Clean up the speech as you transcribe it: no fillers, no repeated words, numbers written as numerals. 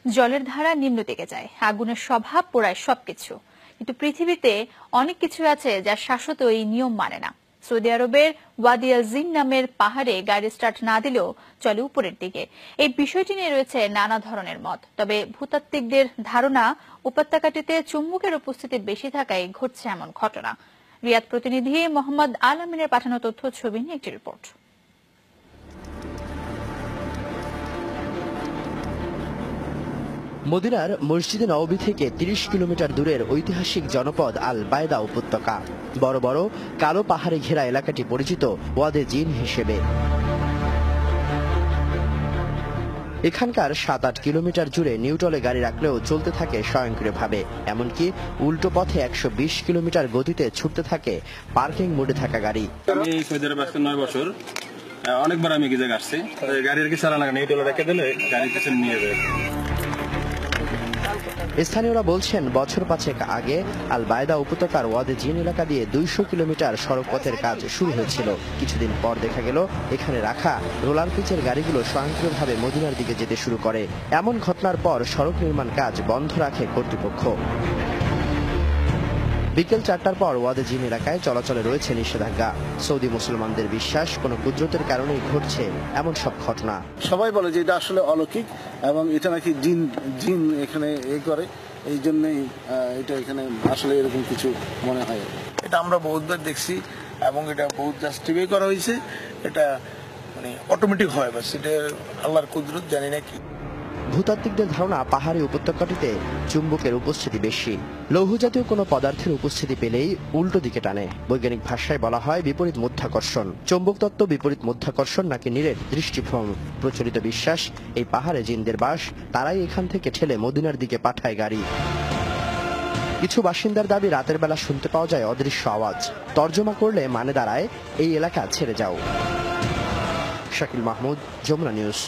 জলের ধারা নিম্ন দিকে যায়, আগুনের স্বভাব পোড়ায় সবকিছু। কিন্তু পৃথিবীতে অনেক কিছু আছে যা শাশ্বত এই নিয়ম মানে না। সৌদি আরবের ওয়াদি আল-জিন নামের পাহাড়ে গাড়ি স্টার্ট না দিলেও চলে উপরের দিকে। এই বিষয়টি নিয়ে রয়েছে নানা ধরনের মত। তবে ভূতাত্ত্বিকদের ধারণা, উপত্যকাটিতে চুম্বকের উপস্থিতি বেশি থাকায় ঘটছে এমন ঘটনা। রিয়াদ প্রতিনিধি মোহাম্মদ আল আমিনের পাঠানো তথ্য ছবি নিয়ে একটি রিপোর্ট। মদিনার মসজিদে নববী থেকে ৩০ কিলোমিটার দূরের ঐতিহাসিক জনপদ আল বায়দা উপত্যকা। বড় বড় কালো পাহাড়ে ঘেরা এলাকাটি পরিচিত ওয়াদে জিন হিসেবে। এখানকার ৭-৮ কিলোমিটার জুড়ে নিউট্রালে গাড়ি রাখলেও চলতে থাকে স্বয়ংক্রিয়ভাবে। এমনকি উল্টো পথে ১২০ কিলোমিটার গতিতে ছুটতে থাকে পার্কিং মোডে থাকা গাড়ি। আমি সৌদি আরবে আসতে ৯ বছর, অনেকবার আমি গিয়ে আসছি। গাড়ি আর কি চালানো নিউট্রালে রেখে দিলে গাড়ি পিছনে নিয়ে যায়। স্থানীয়রা বলছেন, বছর ৫ আগে আল বায়দা উপত্যকার ওয়াদে জিন এলাকা দিয়ে ২০০ কিলোমিটার সড়ক পথের কাজ শুরু হয়েছিল। কিছুদিন পর দেখা গেল এখানে রাখা রোলার পিচের গাড়িগুলো স্বয়ংক্রিয়ভাবে মদিনার দিকে যেতে শুরু করে। এমন ঘটনার পর সড়ক নির্মাণ কাজ বন্ধ রাখে কর্তৃপক্ষ। বিকেল ৪টার পর ওয়াদে জিন এলাকায় চলাচলে রয়েছে নিষেধাজ্ঞা। সৌদি মুসলমানদের বিশ্বাস, কোনো কুদরতের কারণেই ঘটছে এমন সব ঘটনা। সবাই বলে যে এটা আসলে অলৌকিক এবং এটা নাকি জিন এখানে করে, এই জন্যই এটা এখানে আসলে এরকম কিছু মনে হয়। এটা আমরা বহুতবার দেখছি এবং এটা বহুত জাস্টিফাই করা হয়েছে। এটা মানে অটোমেটিক হয়, বাস এটা আল্লাহর কুদরত, জানি না কি। ভূতাত্ত্বিকদের ধারণা, পাহাড়ি উপত্যকাটিতে চুম্বকের উপস্থিতি বেশি। লৌহ জাতীয় কোনো পদার্থের উপস্থিতি পেলেই উল্টো দিকে টানে। বৈজ্ঞানিক ভাষায় বলা হয় বিপরীত মধ্যাকর্ষণ। চৌম্বক তত্ত্ব বিপরীত মধ্যাকর্ষণ নাকি নিরেট দৃষ্টিভ্রম। প্রচলিত বিশ্বাস, এই পাহাড়ে জিনদের বাস, তারাই এখান থেকে ঠেলে মদিনার দিকে পাঠায় গাড়ি। কিছু বাসিন্দার দাবি, রাতের বেলা শুনতে পাওয়া যায় অদৃশ্য আওয়াজ। তর্জমা করলে মানে দাঁড়ায়, এই এলাকা ছেড়ে যাও। শাকিল মাহমুদ, যমুনা নিউজ।